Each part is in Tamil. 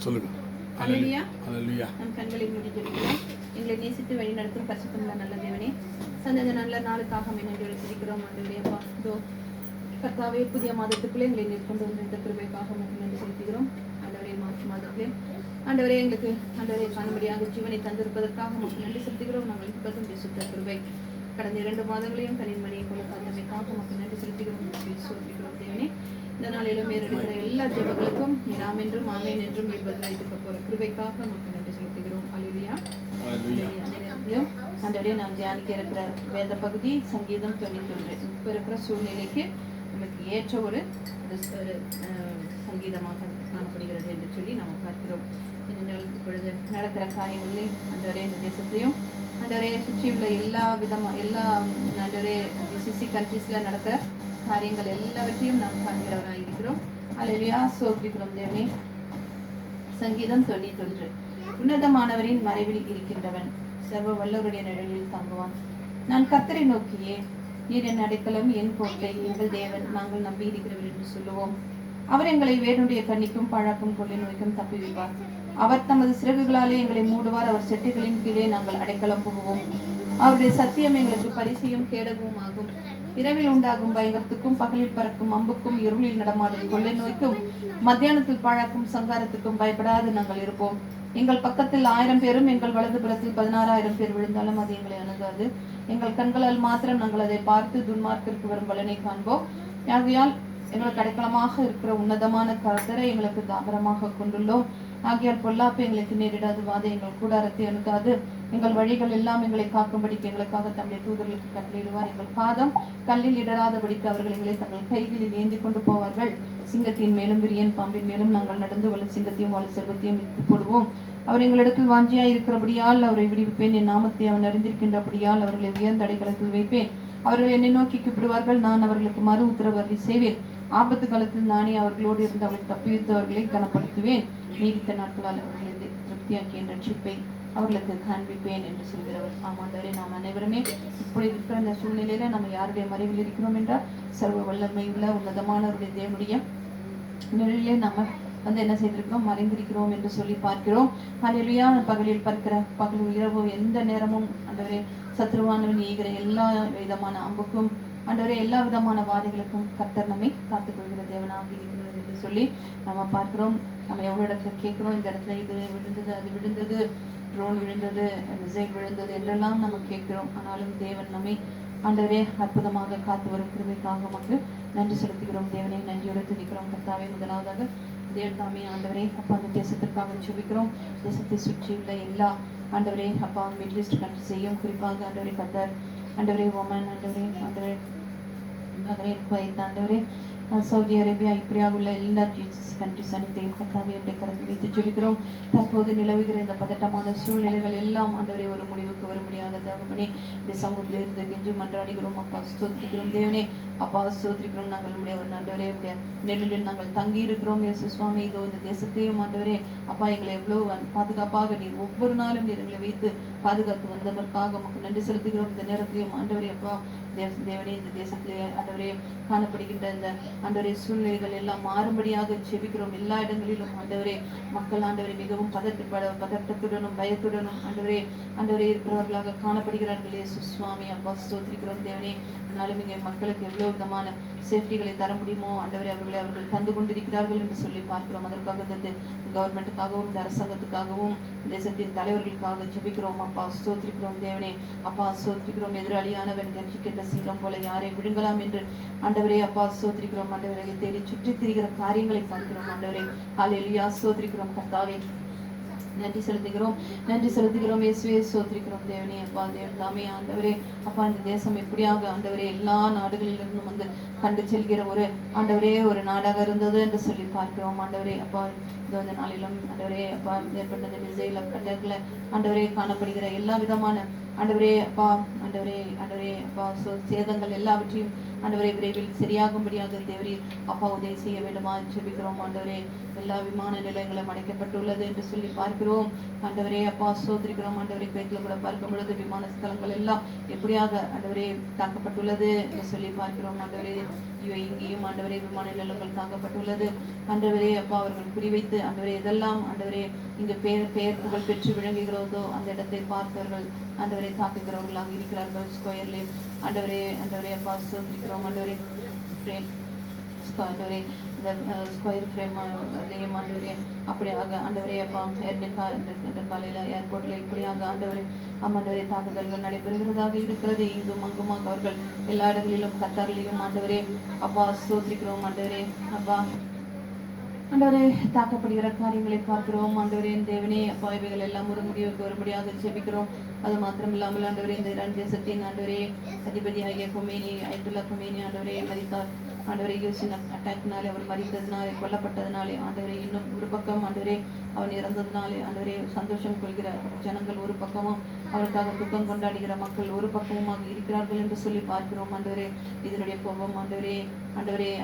சொல்லுங்க. அல்லேலூயா. அல்லேலூயா. நம் கண்களை மூடி ஜெபிக்கலாம். எங்களை நேசித்து வழி நடத்தும் பரிசுத்தமுள்ள நல்ல தேவனே, இந்த நல்ல நாளுக்காக நன்றி செலுத்துகிறோம். ஆண்டவரே அப்பா, இதோ கர்த்தாவே, புதிய மாதத்துக்குள்ளே எங்களை கொண்டு வந்த இந்த கிருபைக்காக மட்டும் நன்றி செலுத்துகிறோம். ஆண்டவரே, மார்ச் மாதத்திலே ஆண்டவரே எங்களுக்கு ஆண்டவரே காணும்படியாக ஜீவனை தந்திருப்பதற்காக மட்டும் நன்றி செலுத்துகிறோம். நாங்கள் இப்போதும் சுத்த கிருபை கடந்த 2 மாதங்களையும் கனிமணியை போல தந்தமைக்காக மட்டும் நன்றி செலுத்துகிறோம். சோதிக்கிறோம் தேவனே, இந்த நாளிலும் மேறெடுக்கிற எல்லா ஜெபங்களுக்கும் நாம் என்றும் ஆமேன் என்றும் பதிலளிக்க போற கிருபைக்காக நமக்கு நன்றி செலுத்துகிறோம். அல்லேலூயா. ஆண்டவரே, நாம் தியானிக்க இருக்கிற வேத பகுதி சங்கீதம் 91. இப்போ இருக்கிற சூழ்நிலைக்கு நமக்கு ஏற்ற ஒரு சங்கீதமாக காணப்படுகிறது என்று சொல்லி நாம் பார்க்கிறோம். இப்பொழுது நடக்கிற காரியங்களில் ஆண்டவரே இந்த தேசத்தையும் ஆண்டவரே சுற்றியுள்ள எல்லா ஆண்டவரே GCC கண்ட்ரீஸ்ல நடக்கிற காரியங்கள் எல்லாவற்றையும் நாம் காண்கிறவராக இருக்கிறோம். அல்லேலூயா. சோதிக்கிறோம் தேவனே. சங்கீதம் 91. உன்னதமானவரின் மறைவில் இருக்கின்றவன் சர்வ வல்லவருடைய நிழலில் தங்குவான். நான் கர்த்தரை நோக்கியே, நீர் என் அடைக்கலம், என் கோட்டை, எங்கள் தேவன், நாங்கள் நம்பி இருக்கிறவர் என்று சொல்லுவோம். அவர் எங்களை வேனுடைய கண்ணிக்கும் பழக்கும் கொள்ளை நோய்க்கும் தப்புவிப்பார். அவர் தமது சிறகுகளாலே எங்களை மூடுவார். அவர் செட்டைகளின் கீழே நாங்கள் அடைக்கலம் புகுவோம். அவருடைய சத்தியம் எங்களுக்கு பரிசையும் கேடகமும் ஆகும். இரவில் உண்டாகும் பயங்கரத்துக்கும் பகலில் பறக்கும் அம்புக்கும் இருளில் நடமாடும் கொள்ளை நோய்க்கும் மத்தியானத்தில் பாழாக்கும் சங்காரத்துக்கும் பயப்படாது நாங்கள் இருப்போம். எங்கள் பக்கத்தில் 1000 பேரும் எங்கள் வலது புறத்தில் 16,000 பேர் விழுந்தாலும் அது எங்களை அணுகாது. எங்கள் கண்களால் மாத்திரம் நாங்கள் அதை பார்த்து துன்மார்க்கிற்கு வரும் பலனை காண்போம். ஆகையால் எங்களுக்கு அடைக்கலமாக இருக்கிற உன்னதமான கர்த்தரை எங்களுக்கு தாபரமாக கொண்டுள்ளோம். ஆகையால் பொல்லாப்பு எங்களுக்கு நேரிடாது, வாதை எங்கள் கூடாரத்தை அணுகாது. எங்கள் வழிகள் எல்லாம் எங்களை காக்கும்படிக்கு எங்களுக்காக தம்முடைய தூதர்களுக்கு கட்டளையிடுவார். எங்கள் பாதம் கல்லில் இடராதபடிக்கு அவர்கள் எங்களை தங்கள் கைகளில் ஏந்தி கொண்டு போவார்கள். சிங்கத்தின் மேலும் விரியன் பாம்பின் மேலும் நாங்கள் நடந்து வள சிங்கத்தையும் வள செல்வத்தையும் விட்டு போடுவோம். அவர் எங்களிடத்தில் வாஞ்சியாய் இருக்கிறபடியால் அவரை விடுவிப்பேன். என் நாமத்தை அவன் அறிந்திருக்கின்றபடியால் அவர்களை உயர்ந்த அடைக்கலத்தில் வைப்பேன். அவர்கள் என்னை நோக்கி கூப்பிடுவார்கள், நான் அவர்களுக்கு மறு உத்தரவு அருளி செய்வேன். ஆபத்து காலத்தில் நானே அவர்களோடு இருந்து அவர்களை தப்பிவித்தவர்களை கனப்படுத்துவேன். நீடித்த நாட்களால் அவர்களை திருப்தியாக்கிய ரட்சிப்பை அவர்களுக்கு காண்பிப்பேன் என்று சொல்கிறவர். ஆமாண்டவரே, நாம் அனைவருமே இப்படி இருக்கிற அந்த சூழ்நிலையில நம்ம யாருடைய மறைவில் இருக்கிறோம் என்றால் சர்வ வல்லமை உள்ள உன்னதமானவருடைய தேவனுடைய நிழலிலே நம்ம என்ன செய்திருக்கிறோம், மறைந்திருக்கிறோம் என்று சொல்லி பார்க்கிறோம். அல்லேலூயா. பகலில் பகல் இரவு எந்த நேரமும் ஆண்டவரே சத்ருவானவன் ஈகிற எல்லா விதமான அம்புக்கும் ஆண்டவரே எல்லா விதமான வாதைகளுக்கும் கர்த்தர் நம்மை காத்துக்கொள்கிற தேவனாக இருக்கிறது என்று சொல்லி நம்ம பார்க்கிறோம். நம்ம எவ்வளவு இடத்துல கேட்கிறோம், இந்த இடத்துல இது விழுந்தது, அது விழுந்தது, ட்ரோன் விழுந்தது, மிசைல் விழுந்தது என்றெல்லாம் நம்ம கேட்கிறோம். ஆனாலும் தேவன் நம்மை ஆண்டவரே அற்புதமாக காத்து வரும் கிருபைக்காக நமக்கு நன்றி செலுத்துகிறோம். தேவனை நன்றியோடு துதிக்கிறோம். கர்த்தாவே, முதலாவதாக தேவன் தாமே ஆண்டவரே அப்பா அந்த தேசத்திற்காக ஜெபிக்கிறோம். தேசத்தை சுற்றியுள்ள எல்லா ஆண்டவரே அப்பா மிடில் ஈஸ்ட் கண்ட்ரிஸையும் குறிப்பாக ஆண்டவரே கத்தார், ஆண்டவரே ஒமன், ஆண்டவரே குவைத், ஆண்டவரே சவுதி அரேபியா, இப்படியாக உள்ள எல்லா கண்ட்ரிஸ் அனைத்தையும் கர்த்தாவியுடைய கரத்தில் வைத்து ஜெபிக்கிறோம். தற்போது நிலவுகிற இந்த பதட்டமான சூழ்நிலைகள் எல்லாம் ஆண்டவரே ஒரு முடிவுக்கு வரும்படியாக தகவனே இந்த சமூகத்தில் இருந்து கெஞ்சு மன்றாடுகிறோம். அப்பா ஸ்தோத்திரிக்கிறோம் தேவனே. அப்பா ஸ்தோத்திரிக்கிறோம். நாங்கள் நம்முடைய ஆண்டவரே நெல்லில் நாங்கள் தங்கி இருக்கிறோம். இயேசு சுவாமி, இதோ இந்த தேசத்தையும் ஆண்டவரே அப்பா எங்களை எவ்வளவு பாதுகாப்பாக நீர் ஒவ்வொரு நாளும் நீர் எங்களை வைத்து பாதுகாத்து வந்ததற்காக நமக்கு நன்றி செலுத்துகிறோம். இந்த நேரத்திலையும் ஆண்டவரே அப்பா தேவனே இந்த தேசத்திலே ஆண்டவரே காணப்படுகின்ற இந்த ஆண்டவரே சூழ்நிலைகள் எல்லாம் மாறும்படியாக ஜெபிக்கிறோம். எல்லா இடங்களிலும் ஆண்டவரே மக்கள் ஆண்டவரே மிகவும் பதட்டத்துடனும் பயத்துடனும் ஆண்டவரே இருக்கிறவர்களாக காணப்படுகிறார்கள். இயேசு சுவாமி அப்பா ஸ்தோத்திரிக்கிறோம் தேவனே. ஆனாலும் இங்கே மக்களுக்கு எவ்வளவு விதமான சேஃப்டிகளை தர முடியுமோ ஆண்டவரே அவர்கள் தந்து கொண்டிருக்கிறார்கள் என்று சொல்லி பார்க்கிறோம். அதற்காக இந்த கவர்மெண்ட்டுக்காகவும் இந்த அரசாங்கத்துக்காகவும் தேசத்தின் தலைவர்களுக்காக ஜெபிக்கிறோம். அப்பா ஸ்தோத்திரிக்கிறோம் தேவனே. அப்பா ஸ்தோத்திரிக்கிறோம். எதிராளியானவன் கர்ஜிக்கின்ற சிங்கம் போல யாரை விழுங்கலாம் என்று ஆண்டவரே அப்பா ஸ்தோத்திரிக்கிறோம். ஆண்டவரை தேடி சுற்றி திரிகிற காரியங்களை பார்க்கிறோம். ஆண்டவரே அல்லேலூயா. ஸ்தோத்திரிக்கிறோம் கர்த்தாவே. நன்றி செலுத்துகிறோம் இயேசுவே. ஸ்தோத்திரிக்கிறோம் தேவனே. அப்பா தேவன் தாமே ஆண்டவரே அப்பா இந்த தேசம் எப்படியாக ஆண்டவரே எல்லா நாடுகளிலிருந்தும் வந்து கண்டு செல்கிற ஒரு ஆண்டவரே ஒரு நாடாக இருந்தது என்று சொல்லி பார்க்கிறோம். ஆண்டவரே அப்பா இந்த நாளிலும் ஆண்டவரே அப்பா ஏற்பட்ட மிசைல் அட்டாக்ல ஆண்டவரே காணப்படுகிற எல்லா விதமான ஆண்டவரே அப்பா சேதங்கள் எல்லாவற்றையும் ஆண்டவரே விரைவில் சரியாகும்படியாக தேவரே அப்பா உதவி செய்ய வேண்டுமா ஜெபிக்கிறோம். ஆண்டவரே எல்லா விமான நிலையங்களும் அடைக்கப்பட்டுள்ளது என்று சொல்லி பார்க்கிறோம். பார்க்கிறோம். ஆண்டவரே அப்பா சோதரிக்கிறோம். ஆண்டவரே பேட்டில் கூட பார்க்கும் பொழுது விமான ஸ்தலங்கள் எல்லாம் எப்படியாக ஆண்டவரே தாக்கப்பட்டுள்ளது என்று சொல்லி பார்க்கிறோம். ஆண்டவரே இங்கேயும் ஆண்டவரே விமான நிலங்கள் தாக்கப்பட்டுள்ளது. ஆண்டவரே அப்பா அவர்கள் குறிவைத்து ஆண்டவரே இதெல்லாம் ஆண்டவரே இங்கு பெயர் புகழ் பெற்று விளங்குகிறதோ அந்த இடத்தை பார்த்தவர்கள் ஆண்டவரை தாக்குகிறவர்களாக இருக்கிறார்கள். ஸ்கொயர்லே ஆண்டவரே அப்பா சோதரிக்கிறோம். ஆண்டவரே ஆண்டவரே இந்த ஸ்கொயர் ஃப்ரேம் அதையும் ஆண்டவரே அப்படியாக ஆண்டவரே அப்பா இந்த காலையில் ஏர்போர்ட்டில் இப்படியாக ஆண்டவரே ஆண்டவரே தாக்குதல்கள் நடைபெறுகிறதாக இருக்கிறது. இங்கும் அங்குமாக அவர்கள் எல்லா இடங்களிலும் கத்தாரிலையும் ஆண்டவரே அப்பா சோதரிக்கிறோம். ஆண்டவரே அப்பா ஆண்டவரே தாக்கப்படுகிற காரியங்களை பார்க்கிறோம். ஆண்டவரே தேவனே அப்பா இவைகள் எல்லாம் ஒரு முடிவுக்கு வரும்படியாக ஜெபிக்கிறோம். அது மாத்திரம் இல்லாமல் ஆண்டவரே இந்த ஈரான் தேசத்தின் ஆண்டவரே அதிபதியாகிய கொமேனி அயத்துல்லா கொமேனி ஆண்டவரே மரித்தார். ஆண்டவரை யூசின் அட்டாக்னாலே அவர் மறித்ததுனாலே கொல்லப்பட்டதுனாலே ஆண்டவரை இன்னும் ஒரு பக்கம் ஆண்டவரே அவன் இறந்ததுனாலே ஆண்டவரே சந்தோஷம் கொள்கிற ஜனங்கள் ஒரு பக்கமும் அவருக்காக துக்கம் கொண்டாடுகிற மக்கள் ஒரு பக்கமுமாக இருக்கிறார்கள் என்று சொல்லி பார்க்கிறோம். ஆண்டவரே இதனுடைய கோபம் ஆண்டவரே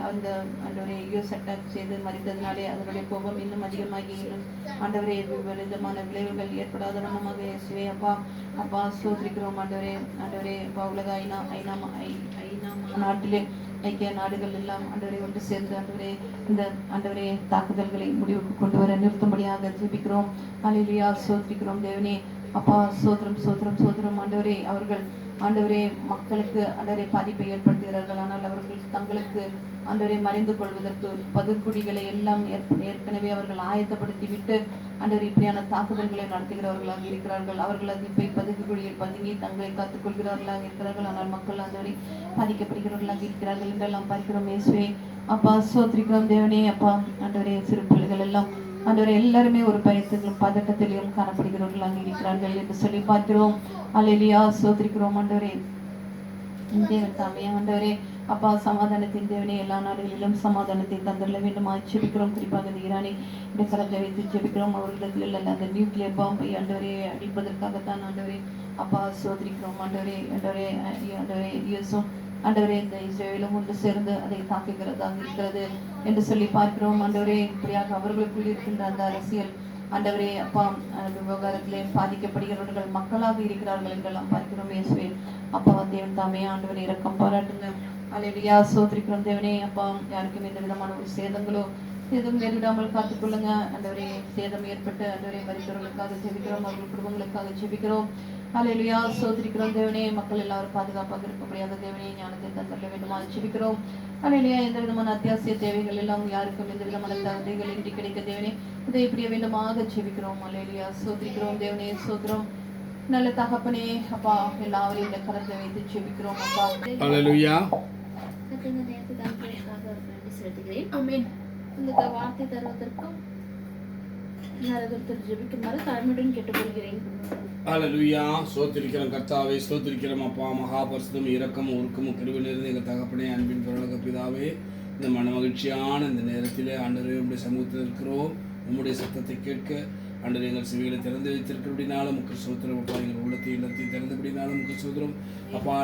அந்த ஆண்டவரே யூஎஸ் அட்டாக் செய்து மறித்ததுனாலே அதனுடைய கோபம் இன்னும் அதிகமாகி இன்னும் ஆண்டவரே விதமான விளைவுகள் ஏற்படாத வண்ணமாக இயேசுவே அப்பா சோதரிக்கிறோம். ஆண்டவரே அப்பா உலக ஐநா நாட்டிலே ஐக்கிய நாடுகள் எல்லாம் ஆண்டவரை ஒன்று சேர்ந்து ஆண்டவரே இந்த ஆண்டவரே தாக்குதல்களை முடிவுக்கு கொண்டு வர நிறுத்தும்படியாக ஜெபிக்கிறோம். அல்லேலூயா சோதரிக்கிறோம். தேவனே அப்பா சோதரம் ஆண்டவரே அவர்கள் ஆண்டவரே மக்களுக்கு ஆண்டவரே பாதிப்பை ஏற்படுத்துகிறார்கள். ஆனால் அவர்கள் தங்களுக்கு ஆண்டவரை மறைந்து கொள்வதற்கு பதுக்குடிகளை எல்லாம் ஏற்கனவே அவர்கள் ஆயத்தப்படுத்தி விட்டு ஆண்டவர் இப்படியான தாக்குதல்களை நடத்துகிறவர்களாக இருக்கிறார்கள். அவர்கள் அதை போய் பதுக்குடியில் பதுங்கி தங்களை காத்துக் கொள்கிறவர்களாக இருக்கிறார்கள். ஆனால் மக்கள் ஆண்டவரை பாதிக்கப்படுகிறவர்களாக இருக்கிறார்கள் என்றெல்லாம் பார்க்கிறோம். இயேசுவே அப்பா சோத்திரிக்கிறோம். தேவனே அப்பா ஆண்டவரே சிறு பிள்ளைகள் எல்லாம் ஆண்டவரை எல்லாருமே ஒரு பயத்திலும் பதட்டத்திலும் காணப்படுகிறவர்களாக இருக்கிறார்கள் என்று சொல்லி பார்க்கிறோம். அல்லேலூயா சோத்திரிக்கிறோம். ஆண்டவரே தேவன் தாமே ஆண்டவரே அப்பா சமாதானத்தின் தேவனே எல்லா நாடுகளிலும் சமாதானத்தை தந்துள்ள வேண்டும் ஜெபிக்கிறோம். குறிப்பாக இந்த ஈரானை இடக்கரத்தை வைத்து ஜெபிக்கிறோம். அவர்களிடத்தில் அந்த நியூக்ளியர் பாம்பை ஆண்டவரே அடிப்பதற்காகத்தான் ஆண்டவரே அப்பா சோதரிக்கிறோம். ஆண்டவரே யூஎஸும் ஆண்டவரே இந்த இஸ்ரேலும் ஒன்று சேர்ந்து அதை தாக்குகிறதாக இருக்கிறது என்று சொல்லி பார்க்கிறோம். ஆண்டவரே இப்படியாக அவர்களுக்குள் இருக்கின்ற அந்த அரசியல் ஆண்டவரே அப்பா விவகாரத்திலே பாதிக்கப்படுகிறவர்கள் மக்களாக இருக்கிறார்கள் என்றெல்லாம் பார்க்கிறோம். இயேசுவே அப்பா தேவன் தாமே ஆண்டவரை இரக்கம் பாராட்டுங்க. அல்லேலூயா சோதரிக்கிறோம். தேவனே அப்பா யாருக்கும் எந்த விதமான ஒரு சேதங்களோ சேதம் நேரிடாமல் காத்துக்கொள்ளுங்க. ஆண்டவரே சேதம் ஏற்பட்டு ஆண்டவரே மரித்தவர்களுக்காக ஜெபிக்கிறோம். அவர்கள் குடும்பங்களுக்காக ஜெபிக்கிறோம். அல்லேலூயா சோதரிக்கிறோம். தேவனே மக்கள் எல்லாரும் பாதுகாப்பாக இருக்கும்படியாக தேவனே ஞானத்தை தந்துள்ள வேண்டுமா ஜெபிக்கிறோம். அல்லேலூயா எந்த விதமான அத்தியாவசிய தேவைகள் எல்லாம் யாருக்கும் எந்த விதமான தேவைகள் இன்றி கிடைக்க தேவனே இதை இப்படியே வேண்டுமாக ஜெபிக்கிறோம். அல்லேலூயா சோதரிக்கிறோம். தேவனே சோதரம் நல்ல தகப்பனே அப்பா எல்லாரையும் இந்த கரத்தை வைத்து ஜெபிக்கிறோம். அப்பா அல்லேலூயா ஆமென். இந்த வார்த்தை தருவதற்கும் ஜெபிக்குமாறு தாழ்மையுடன் கேட்டுக்கொள்கிறேன். அல்லேலூயா ஸ்தோத்திரிக்கிறோம் கர்த்தாவே, ஸ்தோத்திரிக்கிறோம் அப்பா. மகாபரிசுத்தம் இரக்கமும் உருக்கமும் கிருபை நிறைந்த எங்கள் தகப்பனே, அன்பின் பரலோக பிதாவே, இந்த மன மகிழ்ச்சியான இந்த நேரத்திலே ஆண்டவரே உம்முடைய சமூகத்தில் இருக்கிறோம். உம்முடைய சத்தத்தை கேட்க ஆண்டவரே எங்கள் செவிகளை திறந்து வைத்திருக்கிறபடினாலும் முக்கிய சோத்திரம் அப்பா. எங்கள் உள்ளத்தை இல்லத்தையும் திறந்தபடினாலும் முக்கிய சோத்திரம் அப்பா.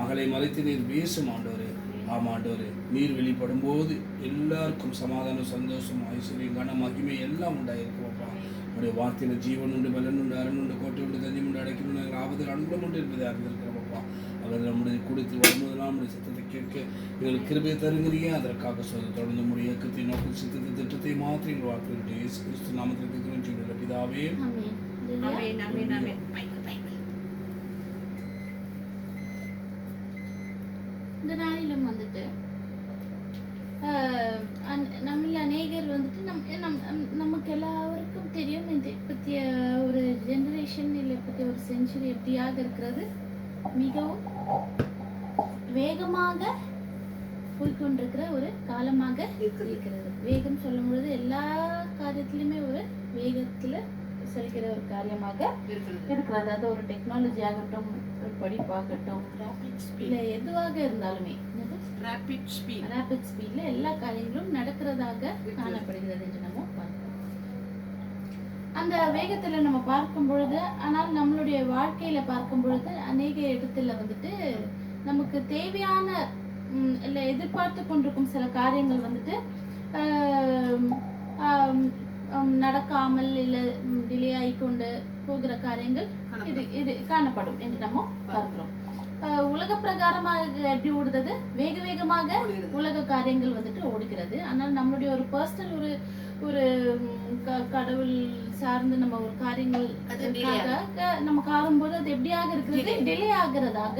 மகளை மறைத்து நீர் பேசும் ஆண்டவரே. ஆமாம் ஆண்டவரே, நீர் வெளிப்படும் போது எல்லாருக்கும் சமாதானம், சந்தோஷம், ஐஸ்வர்யம், கன மகிமை எல்லாம் உண்டாயிருக்கும் அப்பா. உடைய வார்த்தையில் ஜீவன் உண்டு, பலன் உண்டு, அரண் உண்டு, கோட்டை உண்டு, தஞ்சம் உண்டு, அடைக்கணும், நாங்கள் ஆபத்தில் அனுகூலம் உண்டு என்பதை அறிந்திருக்கிறோம் அப்பா. அவர் நம்முடைய குடித்து வரும்போதெல்லாம் நம்முடைய சத்தத்தை கேட்க எங்களுக்கு கிருபையை தருங்கிறீங்க. அதற்காக சொல்ல தொடர்ந்து நம்முடைய இயக்கத்தை நோக்கி சித்தத்தை திட்டத்தை மாற்றி எங்கள் வாழ்க்கை இயேசு கிறிஸ்து நாமத்தில் இருக்கிறோம் சொல்லுற பிதாவே. இந்த நாளிலும் வந்துட்டு நம்மள அநேகர் வந்துட்டு நமக்கு எல்லாருக்கும் தெரியும் இந்த இப்பத்திய ஒரு ஜெனரேஷன் இல்லை இப்பத்திய ஒரு செஞ்சுரி எப்படியாக இருக்கிறது மிகவும் வேகமாக போய்கொண்டிருக்கிற ஒரு காலமாக இருக்கிறது. வேகம் சொல்லும் பொழுது எல்லா காரியத்திலுமே ஒரு வேகத்துல செல்கிற ஒரு காரியமாக இருக்கிறது. அது ஒரு டெக்னாலஜி ஆகட்டும், ஒரு படிப்பாகட்டும், இல்லை எதுவாக இருந்தாலுமே ரேபிட் ஸ்பீட்ல எல்லா காரியங்களும் நடக்கிறதாக காணப்படுகிறது என்று நம்ம பார்க்கிறோம். அந்த வேகத்துல நம்ம பார்க்கும் பொழுது, ஆனால் நம்மளுடைய வாழ்க்கையில பார்க்கும் பொழுது அநேக இடத்துல வந்துட்டு நமக்கு தேவையான இல்லை எதிர்பார்த்து கொண்டிருக்கும் சில காரியங்கள் வந்துட்டு நடக்காமல் இல்ல டிலே ஆகிக்கொண்டு போகிற காரியங்கள் இது காணப்படும் என்று நம்ம பார்க்கிறோம். உலக பிரகாரமாக எப்படி ஓடுறது, வேக வேகமாக உலக காரியங்கள் வந்துட்டு ஓடுகிறது. ஆனால் நம்மளுடைய ஒரு பர்சனல் ஒரு கடவுள் சார்ந்து நம்ம ஒரு காரியங்கள் நம்ம காணும்போது அது எப்படியாக இருக்கிறது, டிலே ஆகிறதாக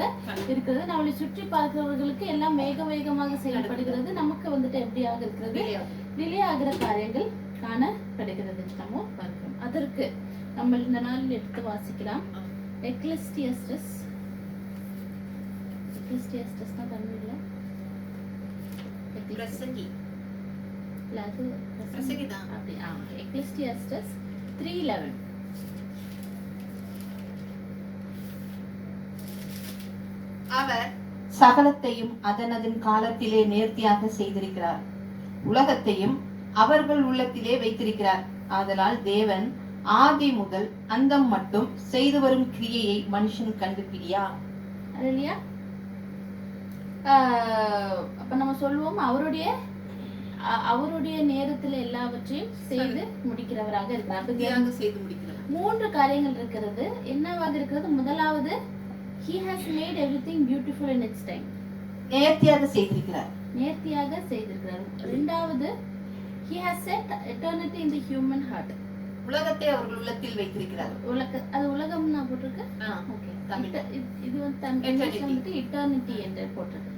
இருக்கிறது. நம்மளை சுற்றி பார்க்கிறவர்களுக்கு எல்லாம் வேக வேகமாக செயல்படுகிறது, நமக்கு வந்துட்டு எப்படியாக இருக்கிறது, டிலே ஆகிற காரியங்கள் காணப்படுகிறது நம்ம பார்க்கிறோம். அதற்கு நம்ம இந்த நாள் எடுத்து வாசிக்கலாம். எக்லெசியாஸ்டஸ் தான் தமிழ்ல பிரசங்கி எக்லெசியாஸ்டஸ் 3:11. அவர் சகலத்தையும் அதனதன் காலத்திலே நேர்த்தியாக செய்திருக்கிறார், உலகத்தையும் அவர்கள் உள்ளத்திலே வைத்திருக்கிறார். ஆதலால் தேவன் ஆதி முதல் அந்தம் மட்டும் செய்து வரும் கிரியையை மனுஷன் கண்டுபிடியா. இல்லையா? அப்ப நம்ம சொல்லுவோம் அவருடைய நேரத்துல எல்லாவற்றையும் செய்து முடிக்கிறவராக இருக்கிறார். 3 காரியங்கள் இருக்கிறது. என்னவாக இருக்கிறது? முதலாவது, he has made everything beautiful in its time. நேர்த்தியாக செய்திருக்கிறார். இரண்டாவது, he has set eternity in the human heart. உலகத்தை அவர்கள் உள்ளத்தில் வைத்திருக்கிறார். அது உலகம் நான் போட்டிருக்கு. ஓகே, இது வந்து eternity என்று போட்டிருக்கு.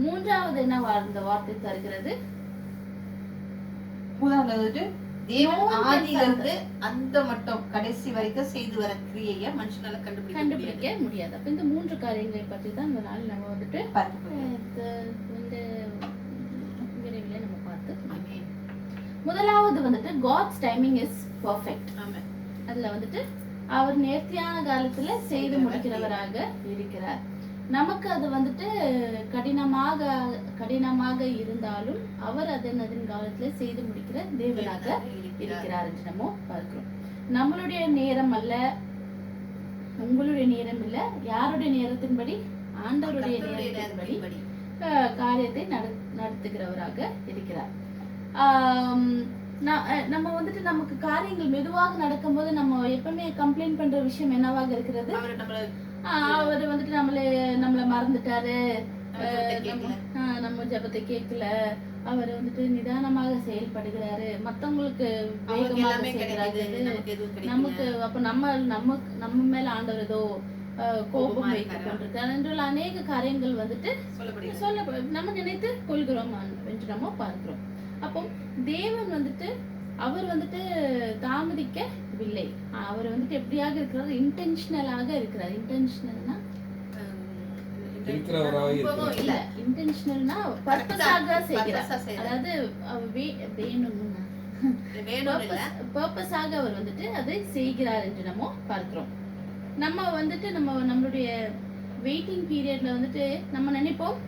மூன்றாவது என்ன அந்த வார்த்தை தருகிறது? மூன்றாவது, தேவன் ஆதியிலிருந்து அந்த மட்டும் கடைசி வரைக்கும் செய்து வர கிரியையை மனுஷனால கண்டுபிடிக்க முடியாது. அப்ப இந்த 3 காரியங்களை பற்றி தான் இந்த நாள் நம்ம வந்துட்டு இந்த விரைவில் நம்ம பார்த்து. முதலாவது வந்துட்டு God's timing is perfect. அதுல வந்துட்டு அவர் நேர்த்தியான காலத்துல செய்து முடிக்கிறவராக இருக்கிறார். நமக்கு அது வந்துட்டு கடினமாக இருந்தாலும் அவர் அதன் காலத்துல செய்து முடிக்கிற தேவனாக இருக்கிறார் என்று நம்ம பார்க்கிறோம். நம்மளுடைய நேரம் அல்ல, உங்களுடைய நேரம் இல்ல, யாருடைய நேரத்தின்படி, ஆண்டவருடைய நேரத்தின்படி காரியத்தை நடத்துகிறவராக இருக்கிறார். நம்ம வந்துட்டு நமக்கு காரியங்கள் மெதுவாக நடக்கும் போது நம்ம எப்பவுமே கம்ப்ளைண்ட் பண்ற விஷயம் என்னவாக இருக்கிறது? அவர் வந்துட்டு நம்மள மறந்துட்டாரு, நம்ம ஜெபத்தை கேட்கல, அவர் வந்துட்டு நிதானமாக செயல்படுகிறாரு, மத்தவங்களுக்கு வேகமாக செய்கிறாரு, நமக்கு அப்ப நம்ம மேல ஆண்டவர் ஏதோ கோபம் வைத்துக் கொண்டிருக்கார் என்று அநேக காரியங்கள் வந்துட்டு நம்ம நினைத்து கொள்கிறோம் என்று நம்ம பார்க்கிறோம். அப்போ தேவன் வந்துட்டு அவர் வந்துட்டு தாமதிக்கவில்லை. அவர் வந்துட்டு எப்படியாக இருக்கிறார்? இன்டென்ஷனலாக இருக்கிறார். இன்டென்ஷனல்னா பர்பஸாக செய்கிறார். அதாவது பர்பஸாக அவர் வந்துட்டு அதை செய்கிறார் என்று நம்ம பார்க்கிறோம். நம்ம வந்துட்டு நம்மளுடைய வெயிட்டிங் பீரியட்ல வந்துட்டு நம்ம நினைப்போம்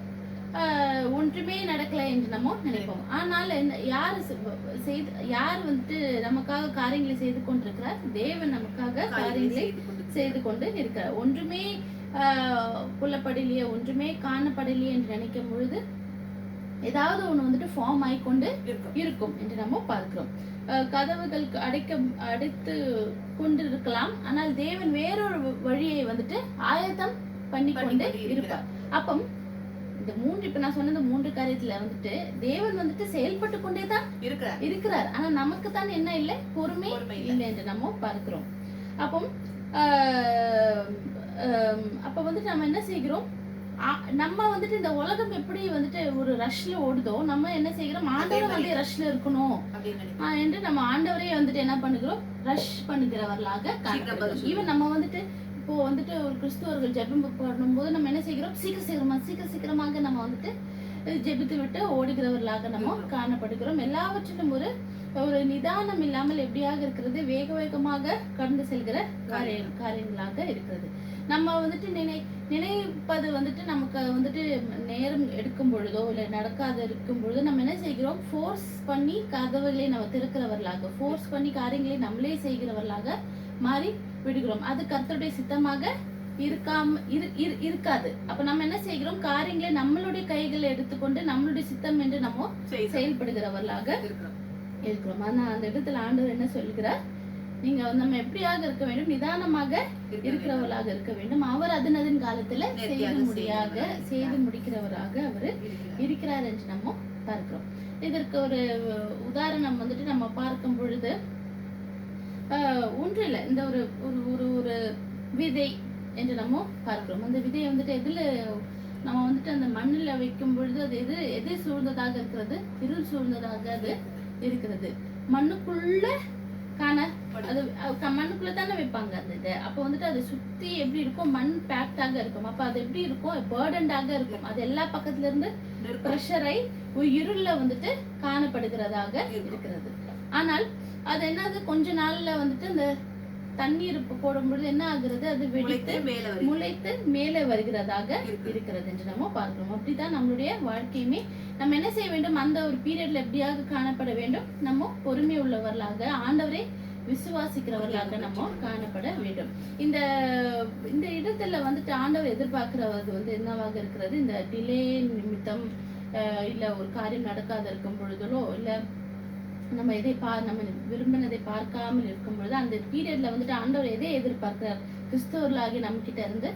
ஒன்றுமே நடக்கல என்று நம்ம நினைப்போம். ஆனால் யார் வந்துட்டு நமக்காக காரியங்களை செய்து கொண்டிருக்கிறார்? தேவன் நமக்காக காரியங்களை செய்து கொண்டு இருக்கிறார். ஒன்றுமே புலப்படலையே, ஒன்றுமே காணப்படலையே என்று நினைக்கும் பொழுது ஏதாவது ஒண்ணு வந்துட்டு ஃபார்ம் ஆகிக்கொண்டு இருக்கும் என்று நம்ம பார்க்கிறோம். கதவுகள் அடைத்து கொண்டிருக்கலாம், ஆனால் தேவன் வேறொரு வழியை வந்துட்டு ஆயத்தம் பண்ணி கொண்டு இருப்பார். அப்போ இந்த 3 இப்ப நான் சொன்ன 3 காரியத்துல வந்துட்டு தேவன் வந்துட்டு செயல்பட்டு கொண்டே தான் இருக்கிறார். ஆனா நமக்கு தான் என்ன இல்லை? பொறுமை இல்லை என்று நம்ம பார்க்கிறோம். அப்ப வந்துட்டு நம்ம என்ன செய்கிறோம்? நம்ம வந்துட்டு இந்த உலகம் எப்படி வந்துட்டு ஒரு ரஷ்ல ஓடுதோ, நம்ம என்ன செய்கிறோம்? ஆண்டவர் வந்து ரஷ்ல இருக்கணும் என்று நம்ம ஆண்டவரே வந்துட்டு என்ன பண்ணுகிறோம்? ரஷ் பண்ணுகிறவர்களாக காணப்படுகிறோம். ஈவன் நம்ம வந்துட்டு இப்போ வந்துட்டு ஒரு கிறிஸ்துவர்கள் ஜெபம் பண்ணும்போது நம்ம என்ன செய்கிறோம்? சீக்கிரமாக நம்ம வந்துட்டு ஜெபித்து விட்டு ஓடுகிறவர்களாக நம்ம காணப்படுகிறோம். எல்லாவற்றிலும் ஒரு நிதானம் இல்லாமல் எப்படியாக இருக்கிறது? வேகமாக கடந்து செல்கிற காரியங்களாக இருக்கிறது. நம்ம வந்துட்டு நினைப்பது வந்துட்டு நமக்கு வந்துட்டு நேரம் எடுக்கும் பொழுதோ இல்லை நடக்காத இருக்கும் பொழுதோ நம்ம என்ன செய்கிறோம்? ஃபோர்ஸ் பண்ணி கதவுகளை நம்ம திறக்கிறவர்களாக, ஃபோர்ஸ் பண்ணி காரியங்களை நம்மளே செய்கிறவர்களாக மாறி விடுகிறோம். அது கர்த்தருடைய சித்தமாக இருக்காது. அப்ப நம்ம என்ன செய்கிறோம்? காரியங்களை நம்மளுடைய கைகளை எடுத்துக்கொண்டு நம்மளுடைய சித்தம் என்று நம்ம செயல்படுகிறவர்களாக இருக்கிறோம். ஆனா அந்த இடத்துல ஆண்டவர் என்ன சொல்கிறார், நீங்க நம்ம எப்படியாக இருக்க வேண்டும், நிதானமாக இருக்கிறவர்களாக இருக்க வேண்டும். அவர் அதன் காலத்துல செய்து முடிக்கிறவராக அவரு இருக்கிறார் என்று நம்ம பார்க்கிறோம். இதற்கு ஒரு உதாரணம் வந்துட்டு நம்ம பார்க்கும் பொழுது ஒன்றில் இந்த ஒரு ஒரு ஒரு விதை என்று நம்ம பார்க்கிறோம். அந்த விதையை வந்துட்டு எதுல நம்ம வந்துட்டு அந்த மண்ணுல வைக்கும் பொழுது அது எது சூழ்ந்ததாக இருக்கிறது, இருள் சூழ்ந்ததாக அது இருக்கிறது. மண்ணுக்குள்ள அது மண்ணுக்குள்ள தானே வைப்பாங்க அந்த இதை. அப்ப வந்துட்டு அதை சுத்தி எப்படி இருக்கும், மண் பேக்டாக இருக்கும். அப்ப அது எப்படி இருக்கும், பேர்டன்டாக இருக்கும். அது எல்லா பக்கத்துல இருந்து பிரஷரை ஒரு இருள்ல வந்துட்டு காணப்படுகிறதாக இருக்கிறது. ஆனால் அது என்னது, கொஞ்ச நாள்ல வந்துட்டு அந்த தண்ணீர் போடும்பொழுது என்ன ஆகுறது, அது வெடித்து முளைத்து மேலே வருகிறதாக இருக்கிறது என்று நம்ம பார்க்கிறோம். அப்படித்தான் நம்மளுடைய வாழ்க்கையுமே நம்ம என்ன செய்ய வேண்டும், அந்த ஒரு பீரியட்ல எப்படியாக காணப்பட வேண்டும், நம்ம பொறுமை உள்ளவர்களாக ஆண்டவரை விசுவாசிக்கிறவர்களாக நம்ம காணப்பட வேண்டும். இந்த இந்த இடத்துல வந்துட்டு ஆண்டவர் எதிர்பார்க்கிறது வந்து என்னவாக இருக்கிறது, இந்த டிலே நிமித்தம் இல்ல ஒரு காரியம் நடக்காத இருக்கும் பொழுதோ இல்ல நம்ம நம்ம விரும்பினதை பார்க்காமல் இருக்கும் பொழுது அந்த பீரியட்ல வந்துட்டு ஆண்டவர் எதை எதிர்பார்க்கிறார், கிறிஸ்தவர்களாகி நம்ம கிட்ட இருந்து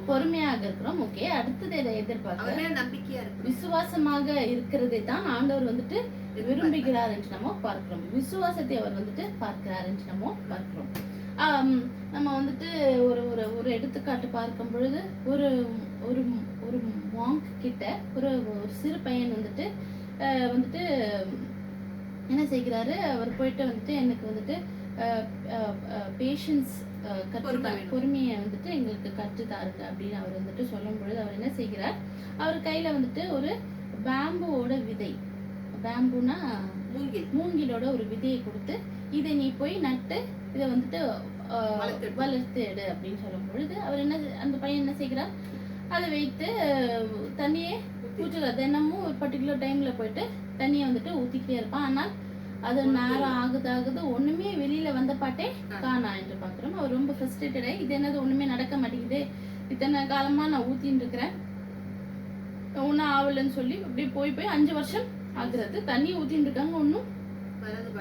பொறுமையாக இருக்கிறோம். ஓகே, அடுத்தது எதை எதிர்பார்க்கிறார், நம்பிக்கையா இருக்கு, விசுவாசமாக இருக்கிறதை தான் ஆண்டவர் வந்துட்டு விரும்புகிறார் என்று நம்ம பார்க்கிறோம். விசுவாசத்தை அவர் வந்துட்டு பார்க்கிறார் என்று நம்ம பார்க்கிறோம். நம்ம வந்துட்டு ஒரு ஒரு ஒரு எடுத்துக்காட்டு பார்க்கும் பொழுது ஒரு ஒரு ஒரு மாங்க் கிட்ட ஒரு சிறு பையன் வந்துட்டு என்ன செய்கிறாரு, அவர் போயிட்டு வந்துட்டு எனக்கு வந்துட்டு பேஷன்ஸ் பொறுமையை வந்துட்டு எங்களுக்கு கற்றுத்தாருங்க அப்படின்னு அவர் வந்துட்டு சொல்லும் பொழுது அவர் என்ன செய்கிறார், அவர் கையில வந்துட்டு ஒரு பேம்புவோட விதை, பேம்புனா மூங்கிலோட ஒரு விதையை கொடுத்து இதை நீ போய் நட்டு இதை வந்துட்டு வளர்த்து எடு அப்படின்னு சொல்லும் பொழுது அவர் என்ன, அந்த பையன் என்ன செய்கிறார், அதை வைத்து தண்ணியே ஊற்றுகிறார். தினமும் ஒரு பர்டிகுலர் டைம்ல போயிட்டு தண்ணியை வந்துட்டு ஊத்திக்கிட்டே இருப்பான். ஆனால் அது நேரம் ஆகுது ஒண்ணுமே வெளியில வந்த பாட்டே காணா என்று பாக்குறோம். அவர் ரொம்ப ஃப்ரஸ்ட்ரேட்டட் ஆகி, இது என்னது ஒண்ணுமே நடக்க மாட்டேங்குது, இத்தனை காலமா நான் ஊத்தின்னு இருக்கிறேன், ஒன்னும் ஆகலன்னு சொல்லி அப்படியே போய் 5 வருஷம் ஆகுறது, தண்ணி ஊத்தின்னு இருக்காங்க, ஒன்னும்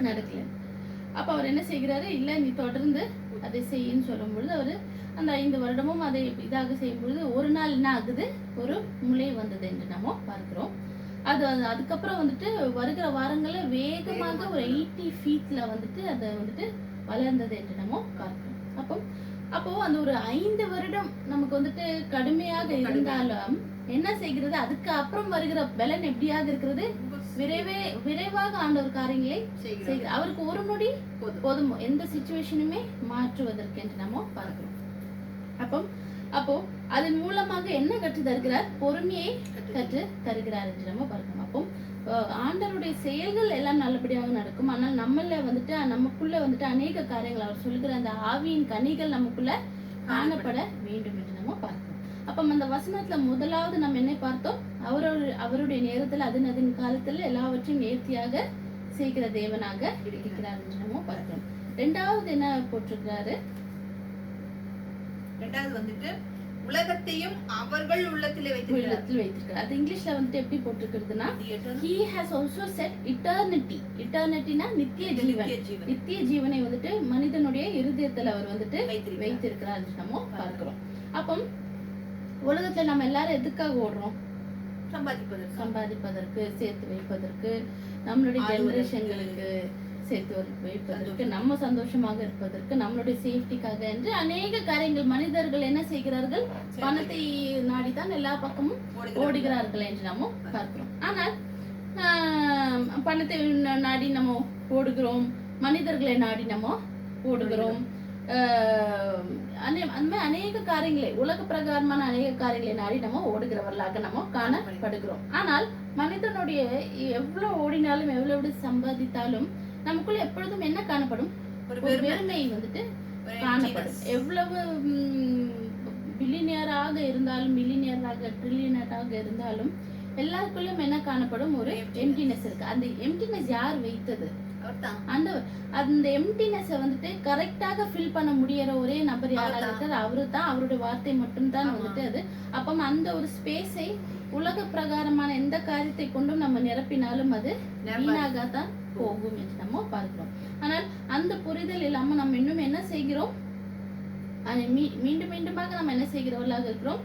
நடக்கல. அப்ப அவர் என்ன செய்கிறாரு, இல்ல நீ தொடர்ந்து அதை செய்யன்னு சொல்லும் பொழுது அவரு அந்த 5 வருடமும் அதை இதாக செய்யும் பொழுது ஒரு நாள் என்ன ஆகுது, ஒரு முளை வந்தது என்று நம்ம பார்க்கிறோம். அதுக்கப்புறம் வந்துட்டு வருகிற வாரங்கள்ல வேகமாக ஒரு 80 feetல வந்துட்டு அதை வந்துட்டு வளர்ந்தது என்று நம்ம பார்க்கிறோம். அப்போ அந்த ஒரு 5 வருடம் நமக்கு வந்துட்டு கடுமையாக இருந்தாலும் என்ன செய்கிறது, அதுக்கு அப்புறம் வருகிற பலன் எப்படியாக இருக்கிறது, விரைவாக ஆண்டவர் காரியங்களை செய்கிறார். அவருக்கு ஒரு நொடி போதும் எந்த சிச்சுவேஷனுமே மாற்றுவதற்கு என்று நம்ம பார்க்கிறோம். அப்போ அதன் மூலமாக என்ன கற்று தருகிறார், பொறுமையை கற்று தருகிறார் என்று நம்ம பார்க்கணும். அப்போ ஆண்டவருடைய செயல்கள் எல்லாம் நல்லபடியாக நடக்கும். ஆனால் நமக்குள்ள வந்துட்டு அநேக காரியங்கள் அவர் சொல்லுகிற அந்த ஆவியின் கனிகள் நமக்குள்ள காணப்பட வேண்டும் என்று நம்ம பார்க்கணும். அப்ப அந்த வசனத்துல முதலாவது நம்ம என்ன பார்த்தோம், அவருடைய நேரத்துல அதன் காலத்துல எல்லாவற்றையும் நேர்த்தியாக செய்கிற தேவனாக இருக்கிறார் என்று நம்ம பார்க்கிறோம். 2வது என்ன போட்டிருக்கிறாரு, 2வது வந்துட்டு உலகத்தையும் அவர்கள் உள்ளத்திலே வைத்திருக்கிறார். அது இங்கிலீஷ்ல வந்துட்டு எப்படி போட்டிருக்கிறதுனா, he has also set eternity. eternityனா நித்திய ஜீவன். நித்திய ஜீவனை வந்துட்டு மனிதனுடைய இருதயத்துல அவர் வந்துட்டு வைத்திருக்கிறார் என்று நம்ம பார்க்கிறோம். அப்போ உலகத்துல நம்ம எல்லாரும் எதுக்காக ஓடுறோம், சம்பாதிப்பதற்கு, சேர்த்து வைப்பதற்கு, நம்மளுடைய ஜெனரேஷன்களுக்கு சேர்த்து வைப்பதற்கு, நம்ம சந்தோஷமாக இருப்பதற்கு, நம்மளுடைய சேஃப்டிக்காக என்று அநேக காரியங்கள். மனிதர்கள் என்ன செய்கிறார்கள், பணத்தை நாடித்தான் எல்லா பக்கமும் ஓடுகிறார்கள் என்று நம்ம பார்க்கிறோம். ஆனால் பணத்தை நாடி நம்ம ஓடுகிறோம், மனிதர்களை நாடி நம்ம ஓடுகிறோம். அநேக காரியங்களை, உலக பிரகாரமான அநேக காரியங்களை நாடி நம்ம ஓடுகிறவர்களாக நம்ம காணப்படுகிறோம். ஆனால் மனிதனுடைய எவ்வளவு ஓடினாலும் எவ்வளவு சம்பாதித்தாலும் நமக்குள்ள எப்பொழுதும் என்ன காணப்படும், ஒரு வெறுமை வந்துட்டு காணப்படும். எவ்வளவு பில்லியனராக இருந்தாலும், மில்லியனராக, ட்ரில்லியனராக இருந்தாலும் எல்லாருக்குள்ளும் என்ன காணப்படும், ஒரு எம்டினஸ் இருக்கு. அந்த எம்டினஸ் யார் வைத்தது, அந்த எம்டினஸ் வந்துட்டு கரெக்டாக ஃபில் பண்ண முடியற ஒரே நபர் யாராக இருக்காரு, அவரு தான். அவருடைய வார்த்தை மட்டும் தான் வந்துட்டு அது. அப்ப அந்த ஒரு ஸ்பேஸை உலக பிரகாரமான எந்த காரியத்தை கொண்டும் நம்ம நிரப்பினாலும் அது வீணாகத்தான் போகும் என்று நம்ம பார்க்கிறோம். ஆனால் அந்த புரிதல் இல்லாம நம்ம இன்னும் என்ன செய்கிறோம், மீண்டும் மீண்டுமாக நம்ம என்ன செய்கிறவர்களாக இருக்கிறோம்,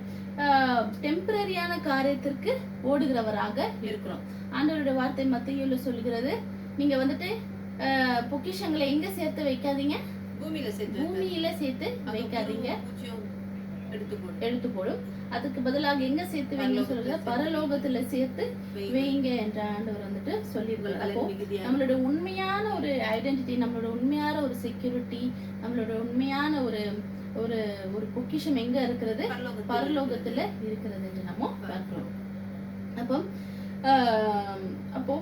டெம்பரரியான காரியத்திற்கு ஓடுகிறவராக இருக்கிறோம். ஆண்டவருடைய வார்த்தை மத்தேயுல சொல்லுகிறது, நீங்க வந்துட்டு பொக்கிஷங்களை எங்க சேர்த்து வைக்காதீங்க, பூமியில சேர்த்து வைக்காதீங்க, எடுத்து போடும். அதுக்கு பதிலாக எங்க சேர்த்து வைங்க சொல்லுங்க, பரலோகத்துல சேர்த்து வைங்க என்ற ஆண்டவர் வந்துட்டு சொல்லியிருக்காரு. அப்போ நம்மளோட உண்மையான ஒரு ஐடென்டிட்டி, நம்மளோட உண்மையான ஒரு செக்யூரிட்டி, நம்மளோட உண்மையான ஒரு ஒரு ஒரு பொக்கிஷம் எங்க இருக்கிறது, பரலோகத்துல இருக்கிறது என்று நம்ம பார்க்கிறோம். அப்போ அப்போ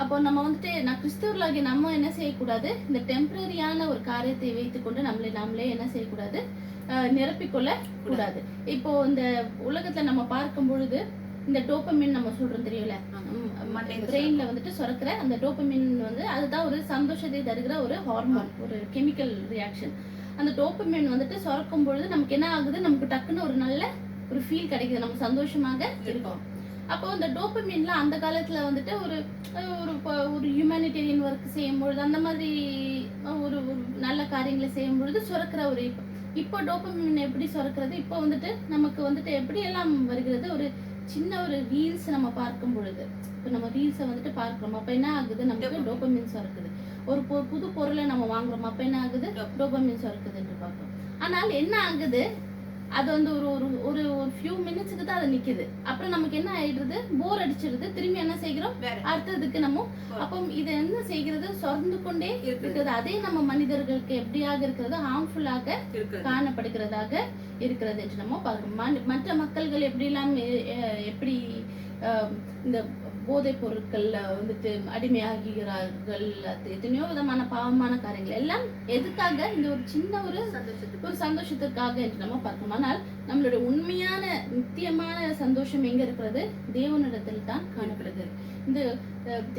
அப்போ நம்ம வந்துட்டு நான் கிறிஸ்தவர்களாகி நம்ம என்ன செய்யக்கூடாது, இந்த டெம்பரரியான ஒரு காரியத்தை வைத்துக்கொண்டு நாமளே என்ன செய்யக்கூடாது, நிரப்பிக்கொள்ள கூடாது. இப்போ இந்த உலகத்துல நம்ம பார்க்கும் பொழுது இந்த டோபமின் நம்ம சொல்றோம் தெரியல, பிரெயின்ல வந்துட்டு சுரக்கிற அந்த டோபமின் வந்து அதுதான் ஒரு சந்தோஷத்தை தருகிற ஒரு ஹார்மோன், ஒரு கெமிக்கல் ரியாக்ஷன். அந்த டோபமின் வந்துட்டு சுரக்கும் பொழுது நமக்கு என்ன ஆகுது, நமக்கு டக்குன்னு ஒரு நல்ல ஒரு ஃபீல் கிடைக்குது, நம்ம சந்தோஷமாக இருக்கோம். அப்போ இந்த டோபமின்ல அந்த காலத்துல வந்துட்டு ஒரு ஒரு ஹியூமனிடேரியன் ஒர்க் செய்யும் பொழுது, அந்த மாதிரி ஒரு நல்ல காரியங்களை செய்யும் பொழுது சுரக்கிற ஒரு இப்போ டோபமின் எப்படி சுரக்கிறது, இப்போ வந்துட்டு நமக்கு வந்துட்டு எப்படி எல்லாம் வருகிறது, ஒரு சின்ன ஒரு ரீல்ஸ் நம்ம பார்க்கும் பொழுது, இப்போ நம்ம ரீல்ஸை வந்துட்டு பார்க்கிறோம், அப்போ என்ன ஆகுது, நமக்கு டோபமின் சுரக்குது. ஒரு புது பொருளை நம்ம வாங்குறோம், அப்போ என்ன ஆகுது, டோபமின் சுரக்குது என்று பார்க்கிறோம். ஆனால் என்ன ஆகுது, அது வந்து ஒரு ஒரு ஒரு ஃபியூ மினிட்ஸுக்கு தான் அது நிக்குது. அப்புறம் நமக்கு என்ன ஆயிடுது, போர் அடிச்சிருது, திரும்பி என்ன செய்கிறோம், அடுத்ததுக்கு நம்ம. அப்போ இது என்ன செய்கிறது, சொர்ந்து கொண்டே இருக்கிறது. அதே நம்ம மனிதர்களுக்கு எப்படியாக இருக்கிறது, ஹார்ம்ஃபுல்லாக காணப்படுகிறதாக இருக்கிறது என்று நம்ம பார்க்கணும். மற்ற மக்கள்கள் எப்படி இந்த போதைப் பொருட்கள்ல வந்துட்டு அடிமையாகிறார்கள், எத்தனையோ விதமான பாவமான காரியங்கள் எல்லாம் எதுக்காக, இந்த ஒரு சின்ன ஒரு சந்தோஷத்திற்காக என்று நம்ம பார்க்கணும். ஆனால் நம்மளுடைய உண்மையான நித்தியமான சந்தோஷம் எங்க இருக்கிறது, தேவனிடத்தில் தான் காணப்படுகிறது. இந்த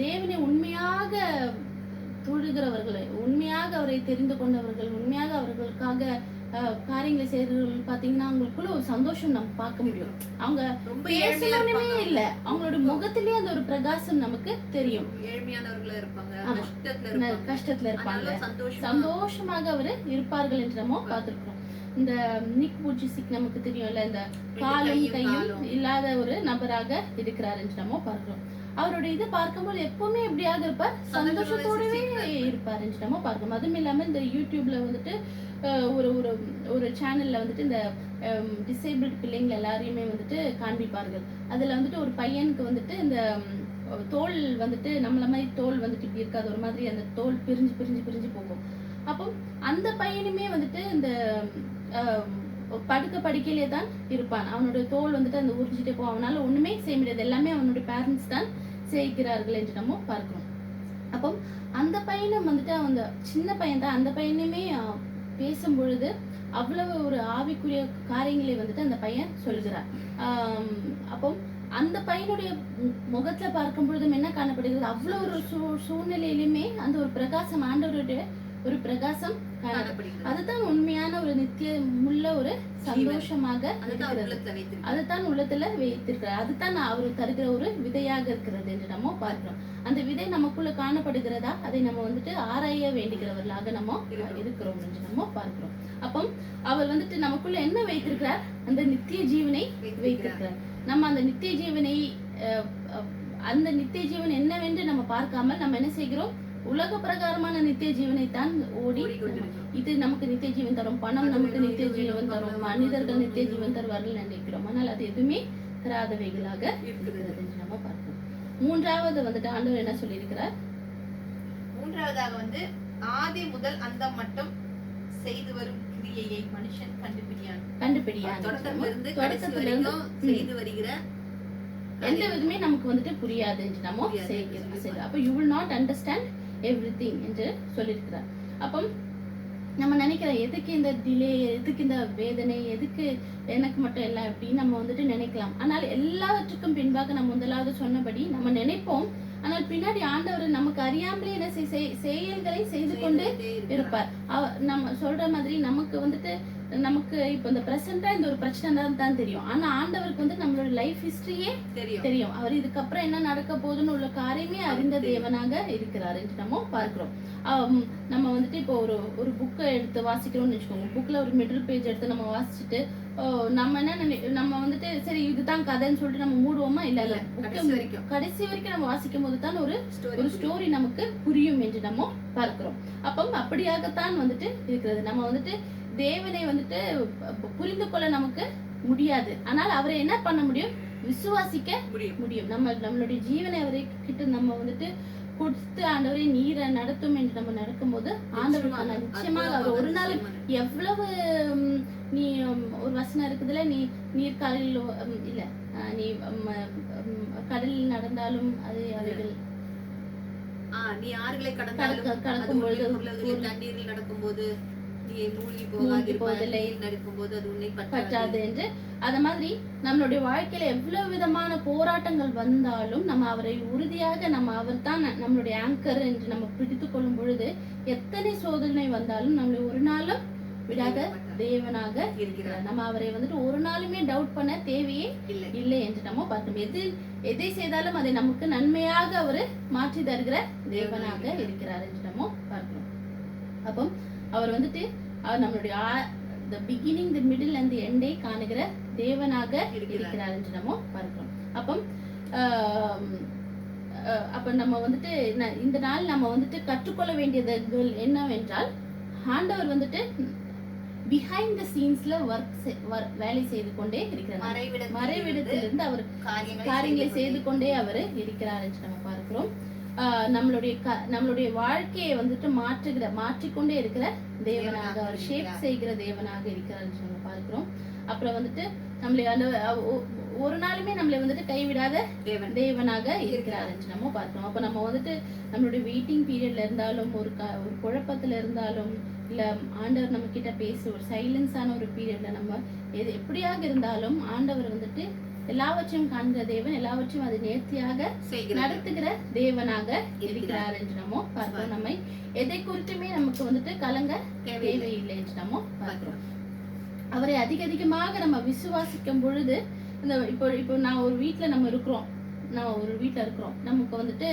தேவனை உண்மையாக தொழுகிறவர்களை, உண்மையாக அவரை தெரிந்து கொண்டவர்கள், உண்மையாக அவர்களுக்காக காரியங்களை செய்யறவர்கள் பாத்தீங்கன்னா அவங்களுக்குள்ள ஒரு சந்தோஷம் நம்ம பார்க்க முடியும். அவங்க ரொம்ப பேசணுமே இல்ல, அவங்களோட முகத்திலேயே அந்த ஒரு பிரகாசம் நமக்கு தெரியும். கஷ்டத்துல இருப்பாங்க, சந்தோஷமாக அவரு இருப்பார்கள் என்று நம்ம பார்த்திருக்கிறோம். இந்த நிக் வூஜிசிக் நமக்கு தெரியும்ல, இந்த காலும் கையும் இல்லாத ஒரு நபராக இருக்கிறார் என்று நம்ம பார்க்கிறோம். அவருடைய இது பார்க்கும்போது எப்பவுமே எப்படியாக இருப்பார், சந்தோஷத்தோடவே இருப்பார் என்று நம்ம பார்க்கணும். அதுவும் இல்லாம இந்த யூடியூப்ல வந்துட்டு ஒரு ஒரு ஒரு சேனல்ல வந்துட்டு இந்த டிசேபிள்ட் பிள்ளைங்க எல்லாரையுமே வந்துட்டு காண்பிப்பார்கள். அதுல வந்துட்டு ஒரு பையனுக்கு வந்துட்டு இந்த தோல் வந்துட்டு நம்மள மாதிரி தோல் வந்துட்டு இப்படி இருக்காது, ஒரு மாதிரி அந்த தோல் பிரிஞ்சு பிரிஞ்சு பிரிஞ்சு போகும். அப்போ அந்த பையனுமே வந்துட்டு இந்த படுக்கையிலே தான் இருப்பான். அவனுடைய தோல் வந்துட்டு அந்த உறிஞ்சிட்டே போகும், அவனால ஒண்ணுமே செய்ய முடியாது, எல்லாமே அவனுடைய பேரண்ட்ஸ் தான் செய்கிறார்கள் என்று நம்ம பார்க்கிறோம். அப்போ அந்த பையனும் வந்துட்டு அவங்க சின்ன பையன் தான், அந்த பையனுமே பேசும் பொழுது அவ்வளவு ஒரு ஆவிக்குரிய காரியங்களை வந்துட்டு அந்த பையன் சொல்கிறார். அப்போ அந்த பையனுடைய முகத்துல பார்க்கும் பொழுதும் என்ன காணப்படுகிறது, அவ்வளவு ஒரு சூழ்நிலையிலுமே அந்த ஒரு பிரகாசம், ஆண்டவருடைய ஒரு பிரகாசம் காணப்படுகிறது. அதுதான் உண்மையான ஒரு நித்தியமுள்ள ஒரு சந்தோஷமாக இருக்கிறது. அதுதான் உள்ளத்துல வைத்திருக்கிறார். அதுதான் அவரு தருகிற ஒரு விதையாக இருக்கிறது என்று நம்ம பார்க்கிறோம். அந்த விதை நமக்குள்ள காணப்படுகிறதா, அதை நம்ம வந்துட்டு ஆராய வேண்டுகிறவர்களாக நம்ம இருக்கிறோம் என்று நம்ம பார்க்கிறோம். அப்போ அவர் வந்துட்டு நமக்குள்ள என்ன வைத்திருக்கிறார், அந்த நித்திய ஜீவனை வைத்திருக்கிறார். நம்ம அந்த நித்திய ஜீவனை அந்த நித்திய ஜீவன் என்னவென்று நம்ம பார்க்காமல் நம்ம என்ன செய்கிறோம், உலக பிரகாரமான நித்திய ஜீவனை தான் ஓடி, இது நமக்கு நித்திய ஜீவன் தரும், பணம் நமக்கு நித்திய ஜீவன் தரும், மனிதர்கள் நித்திய ஜீவன் தருவார்கள் நினைக்கிறோம். ஆனால் அது எதுவுமே தராதவைகளாக இருக்கிறது என்று நம்ம பார்க்கிறோம். மூன்றாவது வந்துட்டு ஆண்டவர் என்ன சொல்லியிருக்கிறார், மூன்றாவதாக வந்து ஆதி முதல் அந்த மட்டும் செய்து வரும் கிரியையை மனுஷன் கண்டுபிடியான். தொடக்கத்திலிருந்து செய்து வருகிற எந்த விதமே நமக்கு வந்துட்டு புரியாது என்று நம்ம செய்கிறோம். அப்போ you will not understand everything என்று சொல்லியிருக்கிறார். அப்போ நம்ம நினைக்கிறோம், எதுக்கு இந்த டிலே, எதுக்கு இந்த வேதனை, எதுக்கு எனக்கு மட்டும் எல்லாம் அப்படின்னு நம்ம வந்துட்டு நினைக்கலாம். ஆனால் எல்லாவற்றுக்கும் பின்பாக நம்ம முதலாவது சொன்னபடி நம்ம நினைப்போம். ஆனால் பின்னாடி ஆண்டவர் நமக்கு அறியாமலே என்ன செயல்களை செய்து கொண்டு இருப்பார். நம்ம சொல்ற மாதிரி நமக்கு வந்துட்டு நமக்கு இப்போ இந்த பிரசண்டா இந்த ஒரு பிரச்சனை தான் தெரியும். ஆனா ஆண்டவருக்கு வந்து நம்மளோட லைஃப் ஹிஸ்டரியே தெரியும். அவர் இதுக்கப்புறம் என்ன நடக்க போகுதுன்னு உள்ள காரியமே அறிந்த தேவனாக இருக்கிறார் என்று நம்ம பார்க்கிறோம். நம்ம வந்துட்டு இப்போ ஒரு புக்கை எடுத்து வாசிக்கிறோம்னு வச்சுக்கோங்க. புக்ல ஒரு மிடில் பேஜ் எடுத்து நம்ம வாசிச்சுட்டு நம்ம நம்ம வந்துட்டு சரி இதுதான் கதைன்னு சொல்லிட்டு நம்ம மூடுவோமா? இல்ல, கடைசி வரைக்கும் நம்ம வாசிக்கும் போது தான் ஒரு ஸ்டோரி நமக்கு புரியும் என்று நம்ம பார்க்கிறோம். அப்போ அப்படியாகத்தான் வந்துட்டு இருக்கிறது. நம்ம வந்துட்டு தேவனை வந்துட்டு புரிந்து கொள்ள நமக்கு முடியாது. ஆனால் அவரை என்ன பண்ண முடியும்? விசுவாசிக்க முடியும். நம்மளுடைய ஜீவனை அவரை கிட்ட நம்ம வந்துட்டு கொடுத்து ஆண்டவரை நீரை நடத்தும் என்று நம்ம நடக்கும்போது ஆண்டவருக்கு நிச்சயமாக அவர் ஒரு நாள் எவ்வளவு நீ ஒரு வசனம் இருக்குதுல, நீர் கடலில் இல்ல நீ கடலில் நடந்தாலும் அது அவைகள் நீ ஆறுகளை கடக்கும் பொழுது தண்ணீரில் நடக்கும்போது பற்றாது என்று. அத மாதிரி நம்மளுடைய வாழ்க்கையில எவ்வளவு விதமான போராட்டங்கள் வந்தாலும் நம்ம அவரை உறுதியாக அவர் தான் நம்மளுடைய ஆங்கர் என்று நம்ம பிடித்து கொள்ளும் பொழுது எத்தனை சோதனை வந்தாலும் நம்மளை ஒரு நாளும் விடாத தேவனாக இருக்கிறார். நம்ம அவரை வந்துட்டு ஒரு நாளுமே டவுட் பண்ண தேவையே இல்லை என்று நம்ம பார்க்கணும். எதை செய்தாலும் அதை நமக்கு நன்மையாக அவரு மாற்றி தருகிற தேவனாக இருக்கிறார் என்று நம்ம பார்க்கணும். அப்போ அவர் வந்துட்டு நம்மளுடைய the beginning, the middle and the end காணுகிற தேவனாக இருக்கிறார் என்று நம்ம பார்க்கிறோம். அப்ப நம்ம வந்துட்டு இந்த நாள் நம்ம வந்துட்டு கற்றுக்கொள்ள வேண்டியது என்னவென்றால் ஆண்டவர் வந்துட்டு பிஹைண்ட் த சீன்ஸ்ல வேலை செய்து கொண்டே இருக்கிறார். மறைவிடத்திலிருந்து அவர் காரியங்களை செய்து கொண்டே அவர் இருக்கிறார் என்று நம்ம பார்க்கிறோம். நம்மளுடைய வாழ்க்கையை வந்துட்டு மாற்றிக்கொண்டே இருக்கிற தேவனாக அவர் ஷேப் செய்கிற தேவனாக இருக்கிறார் நம்ம பார்க்கிறோம். அப்புறம் வந்துட்டு நம்மளை ஒரு நாளுமே நம்மளை வந்துட்டு கைவிடாத தேவனாக இருக்கிறார் என்று நம்ம பார்க்கிறோம். அப்ப நம்ம வந்துட்டு நம்மளுடைய வெயிட்டிங் பீரியட்ல இருந்தாலும் ஒரு குழப்பத்துல இருந்தாலும் இல்ல ஆண்டவர் நம்ம கிட்ட ஒரு சைலன்ஸான ஒரு பீரியட்ல நம்ம எப்படியாக இருந்தாலும் ஆண்டவர் வந்துட்டு எல்லாவற்றையும் காண்கிற தேவன், எல்லாவற்றையும் அது நேர்த்தியாக நடத்துகிற தேவனாக இருக்கிறார் என்று நம்ம பார்க்கிறோம். நம்ம எதை குறித்துமே நமக்கு வந்துட்டு கலங்க தேவையில்லை என்று நம்ம பார்க்கிறோம். அவரை அதிகமாக நம்ம விசுவாசிக்கும் பொழுது இப்போ நான் ஒரு வீட்டுல இருக்கிறோம். நமக்கு வந்துட்டு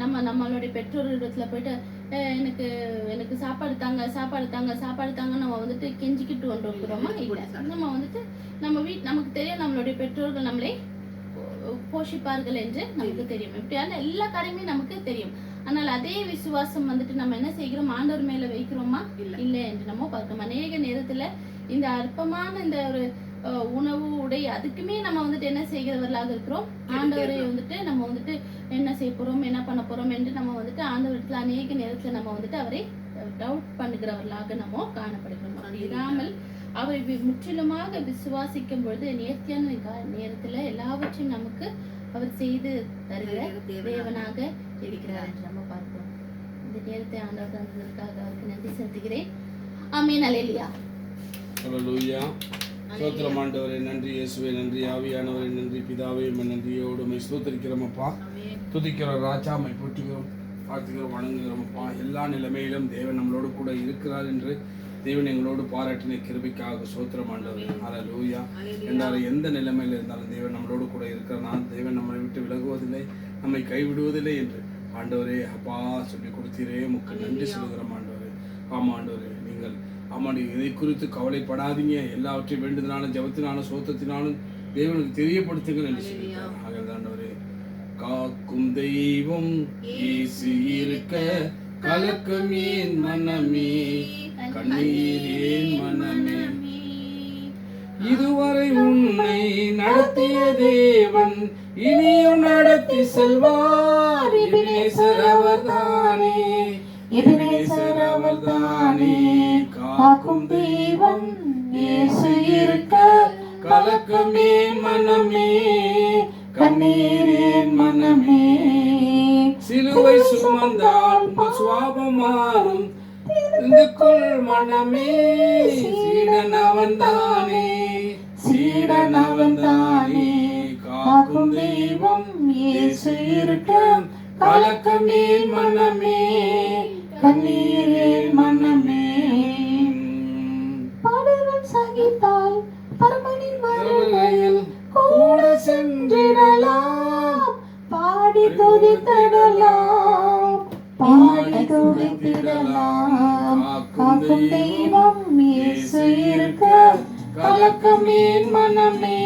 நம்மளுடைய பெற்றோரிடத்துல போயிட்டு எனக்கு சாப்பாடு தாங்க நம்ம வந்துட்டு கெஞ்சிக்கிட்டு வந்துருக்கிறோமா? இல்லை. நம்ம வந்துட்டு நமக்கு தெரியும் நம்மளுடைய பெற்றோர்கள் நம்மளை போஷிப்பார்கள் என்று நமக்கு தெரியும். இப்படியான எல்லா காரியமே நமக்கு தெரியும். ஆனால் அதே விசுவாசம் வந்துட்டு நம்ம என்ன செய்கிறோம்? ஆண்டவர் மேல வைக்கிறோமா? இல்லை என்று நம்ம பார்க்கிறோம். அநேக நேரத்துல இந்த அற்பமான இந்த ஒரு உணவு உடை அதுக்குமே நம்ம வந்துட்டு என்ன செய்கிறவர்களாக இருக்கிறோம்? ஆண்டவரை வந்துட்டு நம்ம வந்துட்டு என்ன செய்ய போறோம், என்ன பண்ண போறோம் என்று நம்ம வந்துட்டு ஆண்டவரத்துல அநேக நேரத்துல நம்ம வந்துட்டு அவரை டவுட் பண்ணுகிறவர்களாக நம்ம காணப்படுகிறோம். அப்படி இல்லாமல் அவரை முற்றிலுமாக விசுவாசிக்கும் பொழுது நேர்த்தியான நேரத்துல எல்லாவற்றையும் நமக்கு அவர் செய்து தருகிற தேவனாக இருக்கிறார் என்று நம்ம பார்க்கிறோம். இந்த நேரத்தை ஆண்டவர் தந்ததற்காக அவருக்கு நன்றி செலுத்துகிறேன். ஆமென். அல்லேலூயா. அல்லேலூயா. ஸ்தோத்திரம் ஆண்டவரே, நன்றி இயேசுவே, நன்றி ஆவியானவரே, நன்றி பிதாவே, நன்றியோடு உம்மை ஸ்தோத்திரிக்கிறோம் அப்பா. துதிக்கிறோம் ராஜா, உம்மை போற்றுகிறோம், வாழ்த்துகிறோம், வணங்குகிறோம் அப்பா. எல்லா நிலைமையிலும் தேவன் நம்மளோடு கூட இருக்கிறார் என்று தேவன் எங்களோடு பாராட்டின கிருபைக்காக ஸ்தோத்திரம் ஆண்டவரே. அல்லேலூயா. என்றாலும் எந்த நிலைமையில் இருந்தாலும் தேவன் நம்மளோடு கூட இருக்கிறனால தேவன் நம்மளை விட்டு விலகுவதில்லை, நம்மை கைவிடுவதில்லை என்று ஆண்டவரே அப்பா சொல்லி கொடுத்தீரே, உமக்கு நன்றி சொல்கிறோம் ஆண்டவரே. ஆமா ஆண்டவரே, நீங்கள் ஆமாடி இதை குறித்து கவலைப்படாதீங்க, எல்லாவற்றையும் வேண்டுதனாலும் ஜபத்தினாலும் சோத்தத்தினாலும் தேவனுக்கு தெரியப்படுத்துங்கள் என்று சொல்லிட்டார். ஆண்டவரே, காக்கும் தெய்வம் இயேசு இருக்க கலக்கம் ஏன் மனமே, கண்ணீர் ஏன் மனமே, இதுவரை உன்னை நடத்திய தேவன் இனியும் நடத்தி செல்வார். எபினேசர் அவர்தானே, எபினேசர் அவர்தானே, காக்கும் தெய்வம் இயேசு இருக்க கலக்கம் ஏன் மனமே, கண்ணீர் ஏன் மனமே, சிலுவை சுமந்தால் உங்கள் சுவாபம் மாறும், இந்துக்குள் மனமே, சீடன் அவன்தானே, சீடன் அவன்தானே, காக்கும் தெய்வம் இயேசு இருக்க கலக்கம் ஏன் மனமே, கண்ணீர் ஏன் மனமே. பாடுகள் சகித்தால் பரமனின் வருகையில் கூட சென்றிடலாம். பாடி துதித்திடலாம், பாடி துதித்திடலாம். காக்கும் தெய்வம் இயேசு இருக்க கலக்கமேன் மனமே,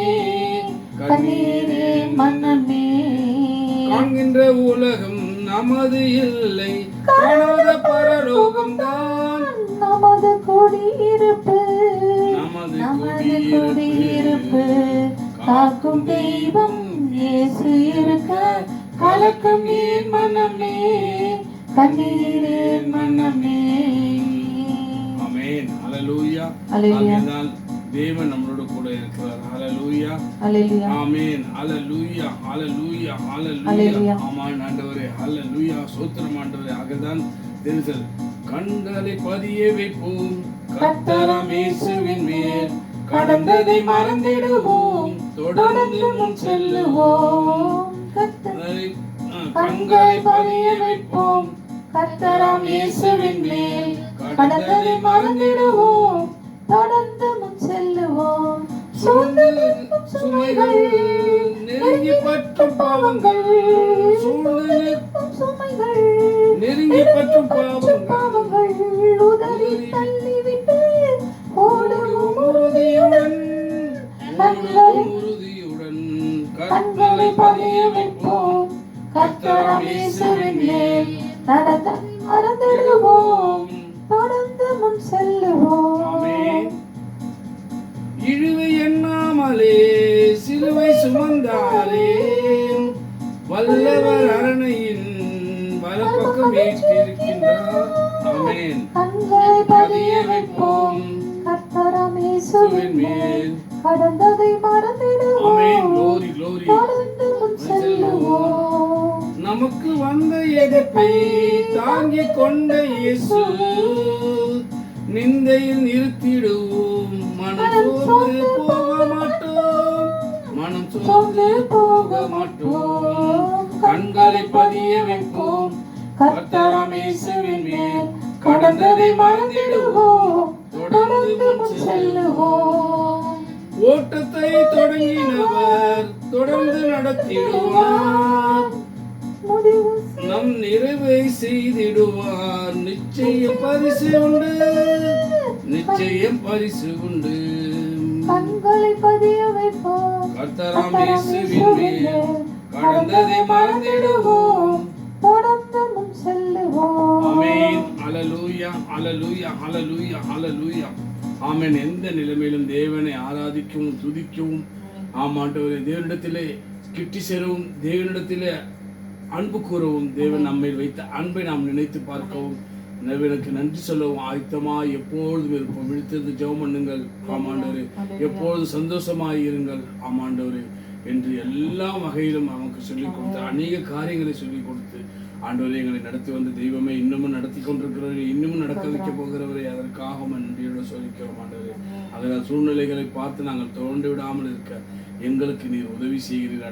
கண்ணீரே மனமே. காண்கின்ற உலகம் நமது இல்லை, காணாத பரலோகம்தான் நமது குடியிருப்பு, நமது நமது குடியிருப்பு. காக்கும் தெய்வம் இயேசு இருக்க கலக்கமேன் மனமே, கண்ணீரே மனமே. ஆமென். ஹல்லேலூயா. ஹல்லேலூயா. ஆகையால் தேவன் நம்மளோட கூட இருக்கிறார். ஹல்லேலூயா. ஹல்லேலூயா. ஆமென். ஹல்லேலூயா. ஹல்லேலூயா. ஹல்லேலூயா. ஹல்லேலூயா. ஆமென் ஆண்டவரே. ஹல்லேலூயா. ஸ்தோத்திரம் ஆண்டவரே. ஆகதான் தெரிதல் கண்களை பதிய வைப்போம் கர்த்தராம் இயேசுவின் மேல், கடந்ததை மறந்திடுவோம், தொடர்ந்து முன் செல்லுவோம். கண்களை பதிய வைப்போம் கர்த்தராம் இயேசுவின் மேல், கடந்ததை மறந்திடுவோம், தொடர்ந்து முன் செல்லுவோம். சூழ்ந்து நிற்கும் சுமைகள், நெருங்கி பற்றும் பாவங்கள், சூழ்ந்து நிற்கும் சுமைகள், நெருங்கி பற்றும் பாவங்கள், பாவங்கள் உதறி தள்ளிவிட்டு ஓடுவோம் உறுதியுடன். உறுதியுடன் கண்களை பதிய வைப்போம் கர்த்தராம் இயேசுவின் மேல், நடந்த மறந்திடுவோம், தொடர்ந்து முன் செல்லுவோம். ஆமென். இழுவை எண்ணாமலே சிலுவை சுமந்தாரே, வல்லவர் அரணையின் வலப்பக்கம் ஏற்றிருக்கின்றார். ஆமென். கண்களை பதிய வைப்போம் கர்த்தராம் இயேசுவின் மேல், கடந்ததை ஆமென். மறந்திடுவோம், glory glory. தொடர்ந்து முன் செல்லுவோம். நமக்கு வந்த எதிர்ப்பை தாங்கிக் கொண்ட இயேசு, நிந்தையில் நிறுத்திடுவோம், மனம் சோர்ந்து போக மாட்டோம், மனம் சோர்ந்து போக மாட்டோம். கண்களை பதிய வைப்போம் கர்த்தராம் இயேசுவின் மேல், கடந்ததை மறந்திடுவோம், தொடர்ந்து முன் செல்லுவோம். ஓட்டத்தை தொடங்கினவர் தொடர்ந்து நடத்திடுவார், முடிவு நம் நிறைவை செய்திடுவார். நிச்சயம் பரிசு உண்டு, நிச்சயம் பரிசு உண்டு. கண்களை பதிய வைப்போம் கர்த்தராம் இயேசுவின் மேல், கடந்ததை மறந்திடுவோம். தொடர்ந்து முன் செல்லுவோம். ஆமென். ஹல்லேலூயா. ஹல்லேலூயா. ஹல்லேலூயா. ஹல்லேலூயா. ஆமென். எந்த நிலைமையிலும் தேவனை ஆராதிக்கவும் துதிக்கவும், ஆமாண்டவரே, தேவனிடத்திலே கிட்டி சேரவும், தேவனிடத்திலே அன்பு கூறவும், தேவன் நம்மை வைத்த அன்பை நாம் நினைத்து பார்க்கவும், தேவனுக்கு நன்றி சொல்லவும் ஆயத்தமாய் எப்பொழுதும் இருப்போம். விழித்திருந்து ஜெபம் பண்ணுங்கள் ஆமாண்டவரே, எப்பொழுதும் சந்தோஷமாய் இருங்கள் ஆமாண்டவரே என்று எல்லா வகையிலும் நமக்கு சொல்லிக் கொடுத்து, அநேக காரியங்களை சொல்லிக் கொடுத்து, ஆண்டவரே எங்களை நடத்தி வந்த தெய்வமே, இன்னமும் நடத்தி கொண்டிருக்கிறவரை, இன்னமும் நடக்க வைக்க போகிறவரை, அதற்காக நன்றியோடு சொல்லிக்கிறோம் ஆண்டவரே. அதனால் சூழ்நிலைகளை பார்த்து நாங்கள் தோண்டு விடாமல் இருக்க எங்களுக்கு நீர் உதவி செய்கிறீர்கள்.